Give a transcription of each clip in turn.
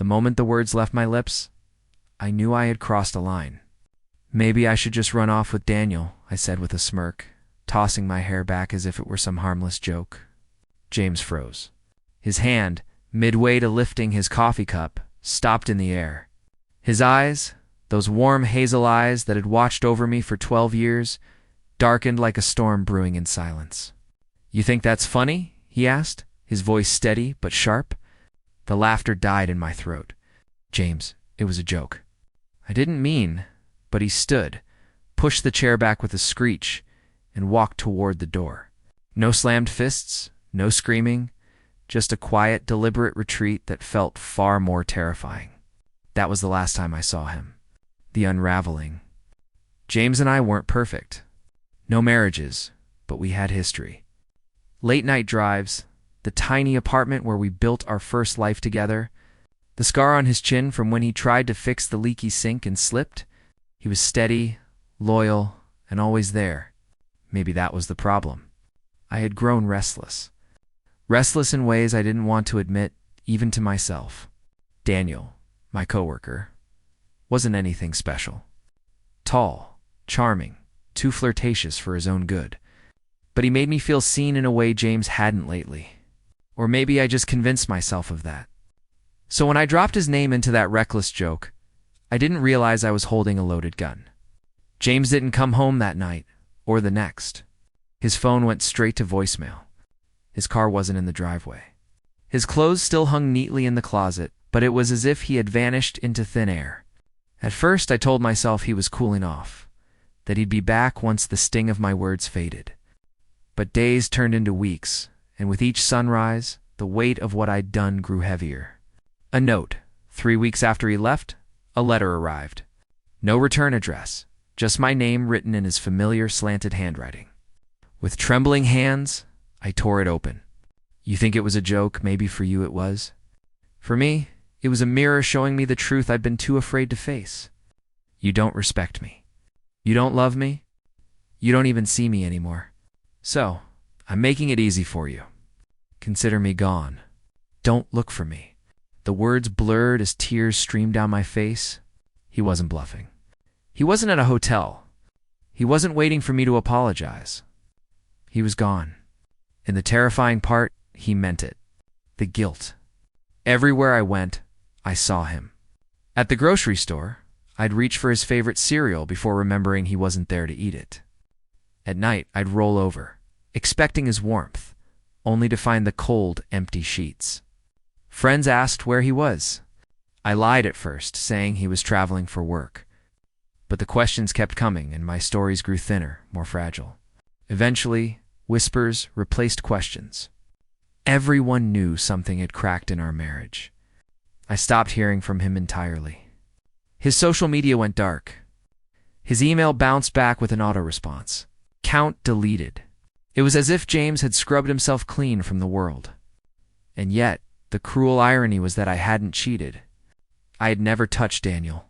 moment the words left my lips, I knew I had crossed a line. "Maybe I should just run off with Daniel," I said with a smirk, tossing my hair back as if it were some harmless joke. James froze. His hand, midway to lifting his coffee cup, stopped in the air. His eyes, those warm hazel eyes that had watched over me for 12 years, darkened like a storm brewing in silence. "You think that's funny?" he asked, his voice steady but sharp. The laughter died in my throat. "James, it was a joke." I didn't mean, but he stood, pushed the chair back with a screech, and walked toward the door. No slammed fists, no screaming, just a quiet, deliberate retreat that felt far more terrifying. That was the last time I saw him. The unraveling. James and I weren't perfect. No marriages, but we had history. Late-night drives, the tiny apartment where we built our first life together, the scar on his chin from when he tried to fix the leaky sink and slipped. He was steady, loyal, and always there. Maybe that was the problem. I had grown restless. Restless in ways I didn't want to admit, even to myself. Daniel, my coworker, wasn't anything special. Tall, charming, too flirtatious for his own good. But he made me feel seen in a way James hadn't lately. Or maybe I just convinced myself of that. So when I dropped his name into that reckless joke, I didn't realize I was holding a loaded gun. James didn't come home that night, or the next. His phone went straight to voicemail. His car wasn't in the driveway. His clothes still hung neatly in the closet, but it was as if he had vanished into thin air. At first, I told myself he was cooling off, that he'd be back once the sting of my words faded. But days turned into weeks, and with each sunrise, the weight of what I'd done grew heavier. A note. 3 weeks after he left, a letter arrived. No return address, just my name written in his familiar slanted handwriting. With trembling hands, I tore it open. You think it was a joke? Maybe for you it was. For me, it was a mirror showing me the truth I'd been too afraid to face. You don't respect me. You don't love me. You don't even see me anymore. So, I'm making it easy for you. Consider me gone. Don't look for me. The words blurred as tears streamed down my face. He wasn't bluffing. He wasn't at a hotel. He wasn't waiting for me to apologize. He was gone. And the terrifying part, he meant it. The guilt. Everywhere I went, I saw him. At the grocery store, I'd reach for his favorite cereal before remembering he wasn't there to eat it. At night, I'd roll over, expecting his warmth, only to find the cold, empty sheets. Friends asked where he was. I lied at first, saying he was traveling for work. But the questions kept coming, and my stories grew thinner, more fragile. Eventually, whispers replaced questions. Everyone knew something had cracked in our marriage. I stopped hearing from him entirely. His social media went dark. His email bounced back with an auto-response. Count deleted. It was as if James had scrubbed himself clean from the world. And yet, the cruel irony was that I hadn't cheated. I had never touched Daniel.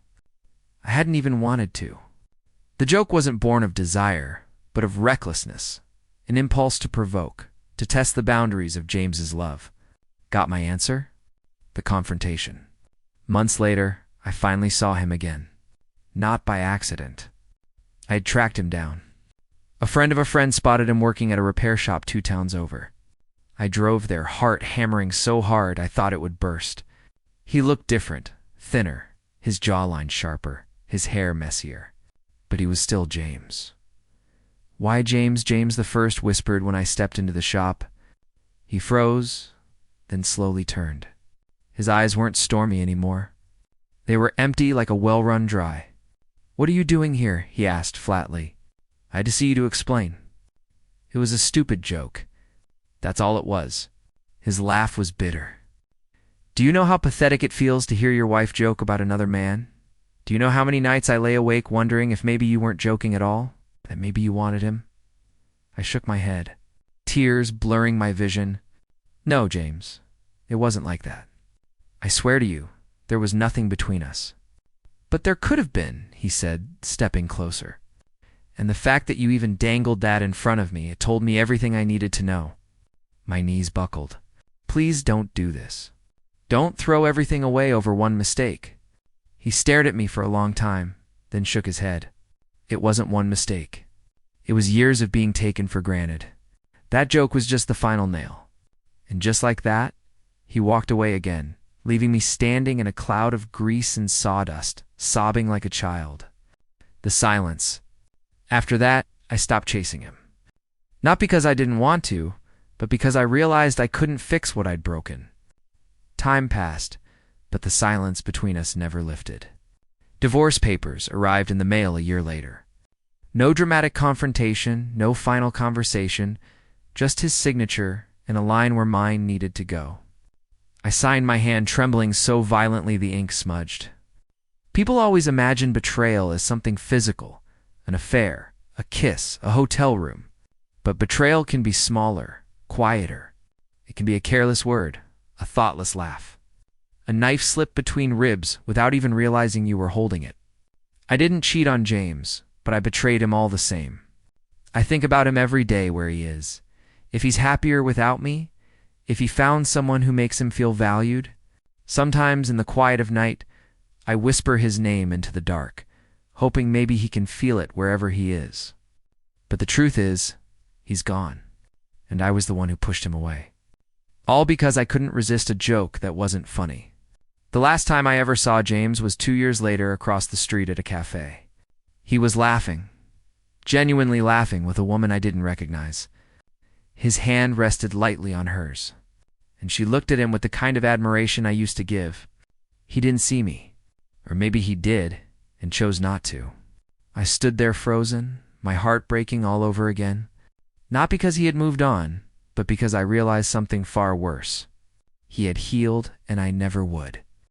I hadn't even wanted to. The joke wasn't born of desire, but of recklessness, an impulse to provoke, to test the boundaries of James's love. Got my answer? The confrontation. Months later, I finally saw him again. Not by accident. I had tracked him down. A friend of a friend spotted him working at a repair shop 2 towns over. I drove there, heart hammering so hard I thought it would burst. He looked different, thinner, his jawline sharper, his hair messier. But he was still James. "Why James?" James the First whispered when I stepped into the shop. He froze, then slowly turned. His eyes weren't stormy anymore. They were empty like a well-run dry. "What are you doing here?" he asked flatly. "I had to see you to explain." It was a stupid joke. That's all it was. His laugh was bitter. "Do you know how pathetic it feels to hear your wife joke about another man? Do you know how many nights I lay awake wondering if maybe you weren't joking at all? That maybe you wanted him?" I shook my head, tears blurring my vision. "No, James, it wasn't like that. I swear to you, there was nothing between us." "But there could have been," he said, stepping closer. "And the fact that you even dangled that in front of me, it told me everything I needed to know." My knees buckled. "Please don't do this. Don't throw everything away over one mistake. He stared at me for a long time, then shook his head. It wasn't one mistake. It was years of being taken for granted. That joke was just the final nail. And just like that, he walked away again, leaving me standing in a cloud of grease and sawdust, sobbing like a child. The silence. After that, I stopped chasing him. Not because I didn't want to, but because I realized I couldn't fix what I'd broken. Time passed, but the silence between us never lifted. Divorce papers arrived in the mail a year later. No dramatic confrontation, no final conversation, just his signature and a line where mine needed to go. I signed my hand trembling so violently the ink smudged. People always imagine betrayal as something physical, an affair, a kiss, a hotel room. But betrayal can be smaller, quieter. It can be a careless word, a thoughtless laugh. A knife slipped between ribs without even realizing you were holding it. I didn't cheat on James, but I betrayed him all the same. I think about him every day where he is. If he's happier without me, if he found someone who makes him feel valued. Sometimes in the quiet of night, I whisper his name into the dark, hoping maybe he can feel it wherever he is. But the truth is, he's gone, and I was the one who pushed him away. All because I couldn't resist a joke that wasn't funny. The last time I ever saw James was 2 years later across the street at a cafe. He was laughing, genuinely laughing with a woman I didn't recognize. His hand rested lightly on hers, and she looked at him with the kind of admiration I used to give. He didn't see me, or maybe he did, and chose not to. I stood there frozen, my heart breaking all over again, not because he had moved on, but because I realized something far worse. He had healed, and I never would.